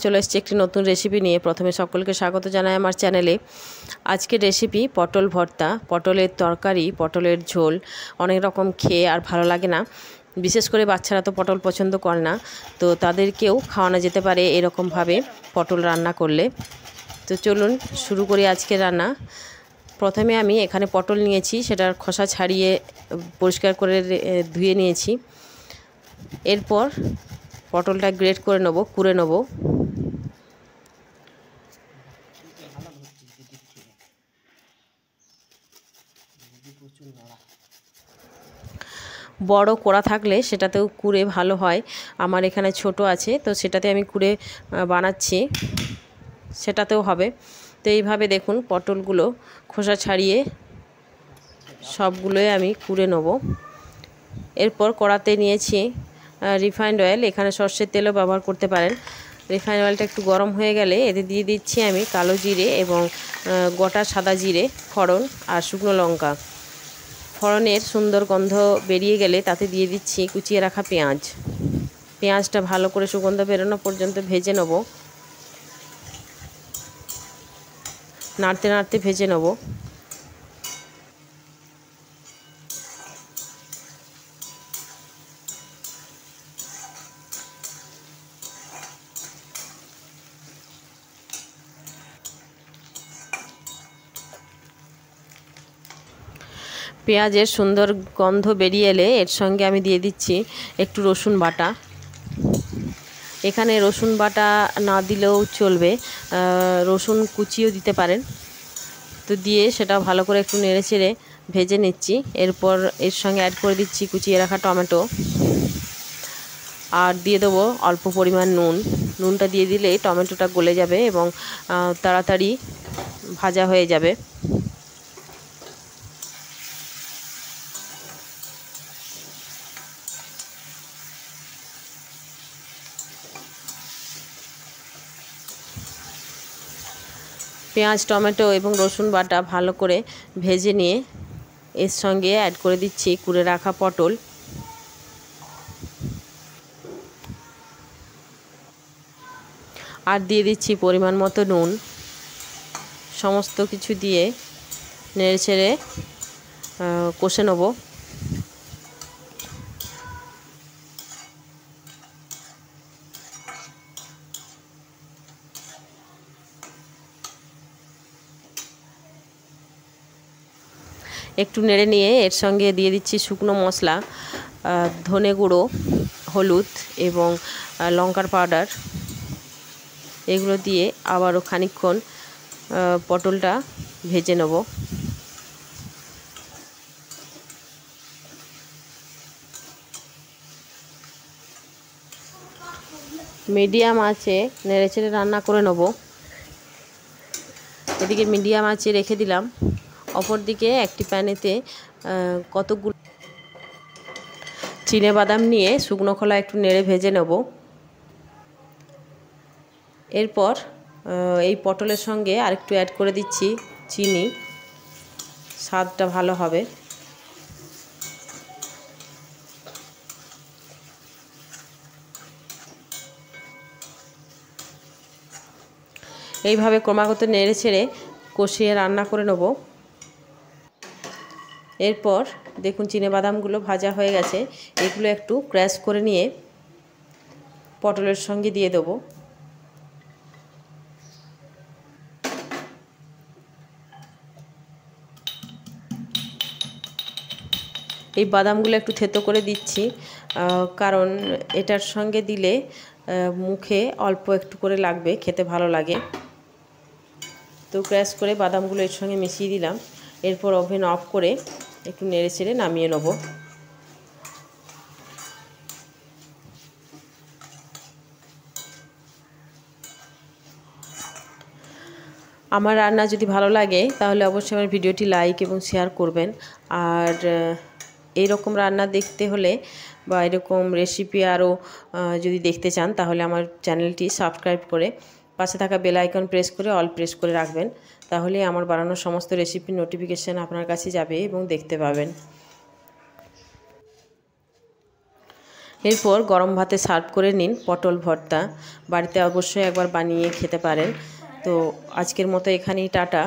চলে এসেছি একটি নতুন রেসিপি নিয়ে। প্রথমে সকলকে স্বাগত জানাই আমার চ্যানেলে। আজকের রেসিপি পটল ভর্তা, পটলের তরকারি, পটলের ঝোল। অনেক রকম খেয়ে আর ভালো লাগে না, বিশেষ করে বাচ্চারা তো পটল পছন্দ করে না, তো তাদেরকেও খাওয়ানো যেতে পারে এরকমভাবে পটল রান্না করলে। তো চলুন শুরু করি আজকের রান্না। প্রথমে আমি এখানে পটল নিয়েছি, সেটার খোসা ছাড়িয়ে পরিষ্কার করে ধুয়ে নিয়েছি। এরপর পটলটা গ্রেট করে নেব, কুড়ে নেব। বড় কোড়া থাকলে সেটাতেও কুড়ে ভালো হয়। আমার এখানে ছোট আছে, তো সেটাতে আমি কুড়ে বানাচ্ছি, সেটাতেও হবে। তো এইভাবে দেখুন পটলগুলো খোসা ছাড়িয়ে সবগুলোই আমি কুড়ে নেব। এরপর কড়াতে নিয়েছি রিফাইন্ড অয়েল, এখানে সর্ষের তেলও ব্যবহার করতে পারেন। রিফাইন্ড অয়েলটা একটু গরম হয়ে গেলে এতে দিয়ে দিচ্ছি আমি কালো জিরে এবং গোটা সাদা জিরে, ফোড়ন আর শুকনো লঙ্কা। ফোড়নের সুন্দর গন্ধ বেরিয়ে গেলে তাতে দিয়ে দিচ্ছি কুচিয়ে রাখা পেঁয়াজ। পেঁয়াজটা ভালো করে সুগন্ধ বেরোনো পর্যন্ত ভেজে নেব, নাড়তে নাড়তে ভেজে নেব। পেঁয়াজের সুন্দর গন্ধ বেরিয়ে এলে এর সঙ্গে আমি দিয়ে দিচ্ছি একটু রসুন বাটা। এখানে রসুন বাটা না দিলেও চলবে, রসুন কুচিও দিতে পারেন। তো দিয়ে সেটা ভালো করে একটু নেড়ে চেড়ে ভেজে নিচ্ছি। এরপর এর সঙ্গে অ্যাড করে দিচ্ছি কুচিয়ে রাখা টমেটো, আর দিয়ে দেবো অল্প পরিমাণ নুন। নুনটা দিয়ে দিলেই টমেটোটা গলে যাবে এবং তাড়াতাড়ি ভাজা হয়ে যাবে। পেঁয়াজ, টমেটো এবং রসুন বাটা ভালো করে ভেজে নিয়ে এর সঙ্গে অ্যাড করে দিচ্ছি কুড়ে রাখা পটল। আর দিয়ে দিচ্ছি পরিমাণ মতো নুন। সমস্ত কিছু দিয়ে নেড়ে ছেড়ে কষে নেব। একটু নেড়ে নিয়ে এর সঙ্গে দিয়ে দিচ্ছি শুকনো মশলা, ধনে গুঁড়ো, হলুদ এবং লঙ্কার পাউডার। এগুলো দিয়ে আবারও খানিকক্ষণ পটলটা ভেজে নেব। মিডিয়াম আঁচে নেড়ে চেড়ে রান্না করে নেব। এদিকে মিডিয়াম আঁচে রেখে দিলাম। অপরদিকে একটি প্যানেতে কতগুলো চিনেবাদাম নিয়ে শুকনো খোলা একটু নেড়ে ভেজে নেব। এরপর এই পটলের সঙ্গে আরেকটু অ্যাড করে দিচ্ছি চিনি, স্বাদটা ভালো হবে। এইভাবে ক্রমাগত নেড়ে ছেড়ে কষিয়ে রান্না করে নেব। এরপর দেখুন চিনেবাদামগুলো ভাজা হয়ে গেছে, এগুলো একটু ক্র্যাশ করে নিয়ে পটলের সঙ্গে দিয়ে দেবো। এই বাদামগুলো একটু থেতো করে দিচ্ছি, কারণ এটার সঙ্গে দিলে মুখে অল্প একটু করে লাগবে, খেতে ভালো লাগে। তো ক্র্যাশ করে বাদামগুলো এর সঙ্গে মিশিয়ে দিলাম। এরপর ওভেন অফ করে একটু নেড়ে চেড়ে নামিয়ে নেব। আমার রান্না যদি ভালো লাগে তাহলে অবশ্যই আমার ভিডিওটি লাইক এবং শেয়ার করবেন। আর এইরকম রান্না দেখতে হলে বা এরকম রেসিপি আরও যদি দেখতে চান তাহলে আমার চ্যানেলটি সাবস্ক্রাইব করে পাশে থাকা বেল আইকন প্রেস করে অল প্রেস করে রাখবেন। তাহলে আমার বানানোর সমস্ত রেসিপির নোটিফিকেশান আপনার কাছে যাবে এবং দেখতে পাবেন। এরপর গরম ভাতে সার্ভ করে নিন পটল ভর্তা। বাড়িতে অবশ্যই একবার বানিয়ে খেতে পারেন। তো আজকের মতো এখানেই টাটা।